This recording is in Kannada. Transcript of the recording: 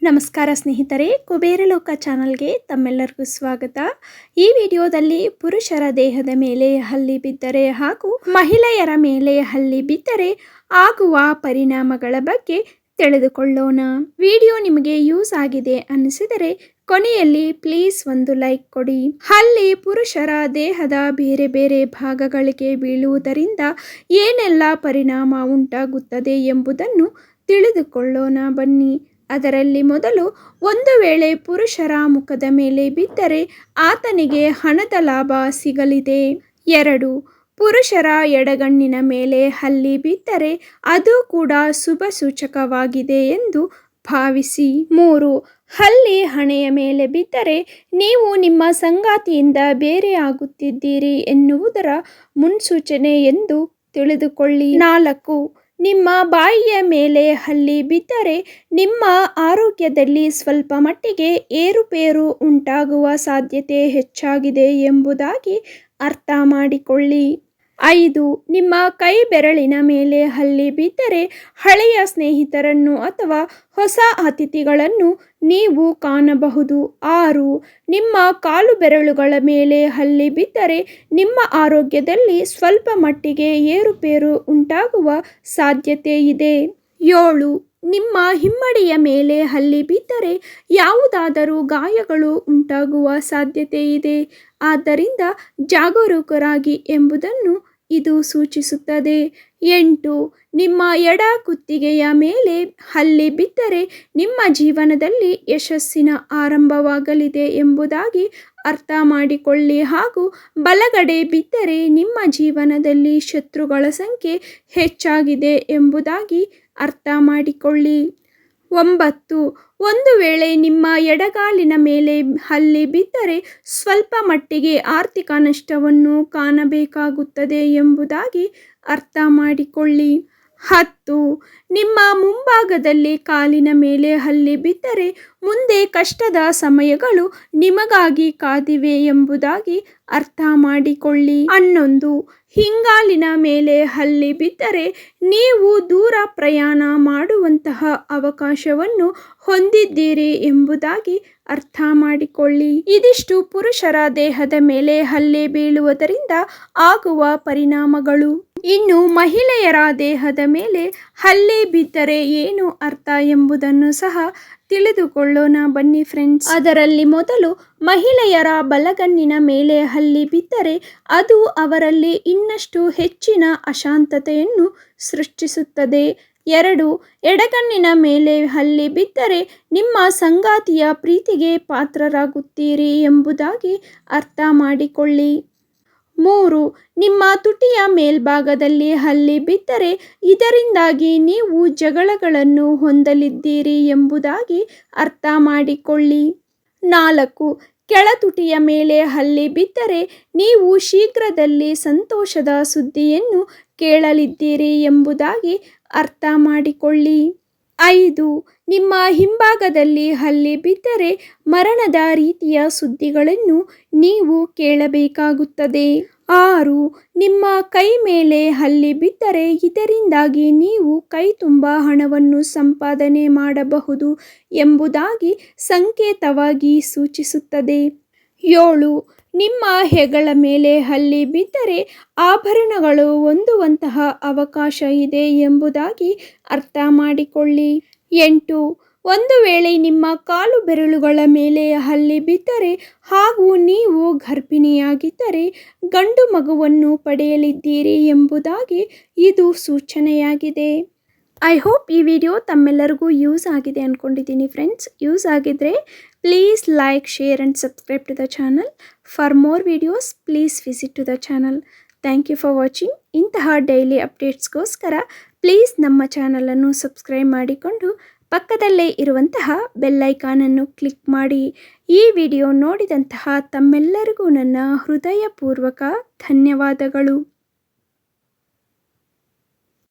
ನಮಸ್ಕಾರ ಸ್ನೇಹಿತರೆ, ಕುಬೇರಲೋಕ ಚಾನಲ್ಗೆ ತಮ್ಮೆಲ್ಲರಿಗೂ ಸ್ವಾಗತ. ಈ ವಿಡಿಯೋದಲ್ಲಿ ಪುರುಷರ ದೇಹದ ಮೇಲೆ ಹಲ್ಲಿ ಬಿದ್ದರೆ ಹಾಗೂ ಮಹಿಳೆಯರ ಮೇಲೆ ಹಲ್ಲಿ ಬಿದ್ದರೆ ಆಗುವ ಪರಿಣಾಮಗಳ ಬಗ್ಗೆ ತಿಳಿದುಕೊಳ್ಳೋಣ. ವಿಡಿಯೋ ನಿಮಗೆ ಯೂಸ್ ಆಗಿದೆ ಅನಿಸಿದರೆ ಕೊನೆಯಲ್ಲಿ ಪ್ಲೀಸ್ ಒಂದು ಲೈಕ್ ಕೊಡಿ. ಹಲ್ಲಿ ಪುರುಷರ ದೇಹದ ಬೇರೆ ಬೇರೆ ಭಾಗಗಳಿಗೆ ಬೀಳುವುದರಿಂದ ಏನೆಲ್ಲ ಪರಿಣಾಮ ಉಂಟಾಗುತ್ತದೆ ಎಂಬುದನ್ನು ತಿಳಿದುಕೊಳ್ಳೋಣ ಬನ್ನಿ. ಅದರಲ್ಲಿ ಮೊದಲು, ಒಂದು ವೇಳೆ ಪುರುಷರ ಮುಖದ ಮೇಲೆ ಬಿದ್ದರೆ ಆತನಿಗೆ ಹಣದ ಲಾಭ ಸಿಗಲಿದೆ. 2. ಪುರುಷರ ಎಡಗಣ್ಣಿನ ಮೇಲೆ ಹಲ್ಲಿ ಬಿದ್ದರೆ ಅದು ಕೂಡ ಶುಭ ಸೂಚಕವಾಗಿದೆ ಎಂದು ಭಾವಿಸಿ. 3. ಹಲ್ಲಿ ಹಣೆಯ ಮೇಲೆ ಬಿದ್ದರೆ ನೀವು ನಿಮ್ಮ ಸಂಗಾತಿಯಿಂದ ಬೇರೆ ಆಗುತ್ತಿದ್ದೀರಿ ಎನ್ನುವುದರ ಮುನ್ಸೂಚನೆ ಎಂದು ತಿಳಿದುಕೊಳ್ಳಿ. 4. ನಿಮ್ಮ ಬಾಯಿಯ ಮೇಲೆ ಹಲ್ಲಿ ಬಿದ್ದರೆ ನಿಮ್ಮ ಆರೋಗ್ಯದಲ್ಲಿ ಸ್ವಲ್ಪ ಮಟ್ಟಿಗೆ ಏರುಪೇರು ಉಂಟಾಗುವ ಸಾಧ್ಯತೆ ಹೆಚ್ಚಾಗಿದೆ ಎಂಬುದಾಗಿ ಅರ್ಥ ಮಾಡಿಕೊಳ್ಳಿ. 5. ನಿಮ್ಮ ಕೈ ಬೆರಳಿನ ಮೇಲೆ ಹಲ್ಲಿ ಬಿದ್ದರೆ ಹಳೆಯ ಸ್ನೇಹಿತರನ್ನು ಅಥವಾ ಹೊಸ ಅತಿಥಿಗಳನ್ನು ನೀವು ಕಾಣಬಹುದು. 6. ನಿಮ್ಮ ಕಾಲು ಬೆರಳುಗಳ ಮೇಲೆ ಹಲ್ಲಿ ಬಿದ್ದರೆ ನಿಮ್ಮ ಆರೋಗ್ಯದಲ್ಲಿ ಸ್ವಲ್ಪ ಮಟ್ಟಿಗೆ ಏರುಪೇರು ಉಂಟಾಗುವ ಸಾಧ್ಯತೆ ಇದೆ. 7. ನಿಮ್ಮ ಹಿಮ್ಮಡಿಯ ಮೇಲೆ ಹಲ್ಲಿ ಬಿದ್ದರೆ ಯಾವುದಾದರೂ ಗಾಯಗಳು ಉಂಟಾಗುವ ಸಾಧ್ಯತೆ ಇದೆ. ಆದ್ದರಿಂದ ಜಾಗರೂಕರಾಗಿ ಎಂಬುದನ್ನು ಇದು ಸೂಚಿಸುತ್ತದೆ. 8. ನಿಮ್ಮ ಎಡ ಕುತ್ತಿಗೆಯ ಮೇಲೆ ಹಲ್ಲಿ ಬಿದ್ದರೆ ನಿಮ್ಮ ಜೀವನದಲ್ಲಿ ಯಶಸ್ಸಿನ ಆರಂಭವಾಗಲಿದೆ ಎಂಬುದಾಗಿ ಅರ್ಥ ಮಾಡಿಕೊಳ್ಳಿ ಹಾಗೂ ಬಲಗಡೆ ಬಿದ್ದರೆ ನಿಮ್ಮ ಜೀವನದಲ್ಲಿ ಶತ್ರುಗಳ ಸಂಖ್ಯೆ ಹೆಚ್ಚಾಗಿದೆ ಎಂಬುದಾಗಿ ಅರ್ಥ ಮಾಡಿಕೊಳ್ಳಿ. 9. ಒಂದು ವೇಳೆ ನಿಮ್ಮ ಎಡಗಾಲಿನ ಮೇಲೆ ಹಲ್ಲಿ ಬಿದ್ದರೆ ಸ್ವಲ್ಪ ಮಟ್ಟಿಗೆ ಆರ್ಥಿಕ ನಷ್ಟವನ್ನು ಕಾಣಬೇಕಾಗುತ್ತದೆ ಎಂಬುದಾಗಿ ಅರ್ಥ ಮಾಡಿಕೊಳ್ಳಿ. 10. ನಿಮ್ಮ ಮುಂಭಾಗದಲ್ಲಿ ಕಾಲಿನ ಮೇಲೆ ಹಲ್ಲಿ ಬಿದ್ದರೆ ಮುಂದೆ ಕಷ್ಟದ ಸಮಯಗಳು ನಿಮಗಾಗಿ ಕಾದಿವೆ ಎಂಬುದಾಗಿ ಅರ್ಥ ಮಾಡಿಕೊಳ್ಳಿ. 11. ಹಿಂಗಾಲಿನ ಮೇಲೆ ಹಲ್ಲಿ ಬಿದ್ದರೆ ನೀವು ದೂರ ಪ್ರಯಾಣ ಮಾಡುವಂತಹ ಅವಕಾಶವನ್ನು ಹೊಂದಿದ್ದೀರಿ ಎಂಬುದಾಗಿ ಅರ್ಥ ಮಾಡಿಕೊಳ್ಳಿ. ಇದಿಷ್ಟು ಪುರುಷರ ದೇಹದ ಮೇಲೆ ಹಲ್ಲೆ ಬೀಳುವುದರಿಂದ ಆಗುವ ಪರಿಣಾಮಗಳು. ಇನ್ನು ಮಹಿಳೆಯರ ದೇಹದ ಮೇಲೆ ಹಲ್ಲೆ ಬಿದ್ದರೆ ಏನು ಅರ್ಥ ಎಂಬುದನ್ನು ಸಹ ತಿಳಿದುಕೊಳ್ಳೋಣ ಬನ್ನಿ ಫ್ರೆಂಡ್ಸ್. ಅದರಲ್ಲಿ ಮೊದಲು, ಮಹಿಳೆಯರ ಬಲಗಣ್ಣಿನ ಮೇಲೆ ಹಲ್ಲಿ ಬಿದ್ದರೆ ಅದು ಅವರಲ್ಲಿ ಇನ್ನಷ್ಟು ಹೆಚ್ಚಿನ ಅಶಾಂತತೆಯನ್ನು ಸೃಷ್ಟಿಸುತ್ತದೆ. 2. ಎಡಗಣ್ಣಿನ ಮೇಲೆ ಹಲ್ಲಿ ಬಿದ್ದರೆ ನಿಮ್ಮ ಸಂಗಾತಿಯ ಪ್ರೀತಿಗೆ ಪಾತ್ರರಾಗುತ್ತೀರಿ ಎಂಬುದಾಗಿ ಅರ್ಥ ಮಾಡಿಕೊಳ್ಳಿ. 3. ನಿಮ್ಮ ತುಟಿಯ ಮೇಲ್ಭಾಗದಲ್ಲಿ ಹಲ್ಲಿ ಬಿದ್ದರೆ ಇದರಿಂದಾಗಿ ನೀವು ಜಗಳಗಳನ್ನು ಹೊಂದಲಿದ್ದೀರಿ ಎಂಬುದಾಗಿ ಅರ್ಥ ಮಾಡಿಕೊಳ್ಳಿ. 4. ಕೆಳತುಟಿಯ ಮೇಲೆ ಹಲ್ಲಿ ಬಿದ್ದರೆ ನೀವು ಶೀಘ್ರದಲ್ಲಿ ಸಂತೋಷದ ಸುದ್ದಿಯನ್ನು ಕೇಳಲಿದ್ದೀರಿ ಎಂಬುದಾಗಿ ಅರ್ಥ ಮಾಡಿಕೊಳ್ಳಿ. 5. ನಿಮ್ಮ ಹಿಂಭಾಗದಲ್ಲಿ ಹಲ್ಲಿ ಬಿದ್ದರೆ ಮರಣದ ರೀತಿಯ ಸುದ್ದಿಗಳನ್ನು ನೀವು ಕೇಳಬೇಕಾಗುತ್ತದೆ. 6. ನಿಮ್ಮ ಕೈ ಮೇಲೆ ಹಲ್ಲಿ ಬಿದ್ದರೆ ಇದರಿಂದಾಗಿ ನೀವು ಕೈ ತುಂಬ ಹಣವನ್ನು ಸಂಪಾದನೆ ಮಾಡಬಹುದು ಎಂಬುದಾಗಿ ಸಂಕೇತವಾಗಿ ಸೂಚಿಸುತ್ತದೆ. 7. ನಿಮ್ಮ ಹೆಗಲ ಮೇಲೆ ಹಲ್ಲಿ ಬಿದ್ದರೆ ಆಭರಣಗಳು ಹೊಂದುವಂತಹ ಅವಕಾಶ ಇದೆ ಎಂಬುದಾಗಿ ಅರ್ಥ ಮಾಡಿಕೊಳ್ಳಿ. 8. ಒಂದು ವೇಳೆ ನಿಮ್ಮ ಕಾಲು ಬೆರಳುಗಳ ಮೇಲೆ ಹಲ್ಲಿ ಬಿದ್ದರೆ ಹಾಗೂ ನೀವು ಗರ್ಭಿಣಿಯಾಗಿದ್ದರೆ ಗಂಡು ಮಗುವನ್ನು ಪಡೆಯಲಿದ್ದೀರಿ ಎಂಬುದಾಗಿ ಇದು ಸೂಚನೆಯಾಗಿದೆ. ಐ ಹೋಪ್ ಈ ವಿಡಿಯೋ ತಮ್ಮೆಲ್ಲರಿಗೂ ಯೂಸ್ ಆಗಿದೆ ಅಂದ್ಕೊಂಡಿದ್ದೀನಿ ಫ್ರೆಂಡ್ಸ್. ಯೂಸ್ ಆಗಿದ್ದರೆ please like, share and subscribe to the channel. For more videos please visit to the channel. Thank you for watching. ಇಂತಹ ಡೈಲಿ ಅಪ್ಡೇಟ್ಸ್ಗೋಸ್ಕರ ಪ್ಲೀಸ್ ನಮ್ಮ ಚಾನಲನ್ನು ಸಬ್ಸ್ಕ್ರೈಬ್ ಮಾಡಿಕೊಂಡು ಪಕ್ಕದಲ್ಲೇ ಇರುವಂತಹ ಬೆಲ್ ಐಕಾನನ್ನು ಕ್ಲಿಕ್ ಮಾಡಿ. ಈ ವಿಡಿಯೋ ನೋಡಿದಂತಹ ತಮ್ಮೆಲ್ಲರಿಗೂ ನನ್ನ ಹೃದಯಪೂರ್ವಕ ಧನ್ಯವಾದಗಳು.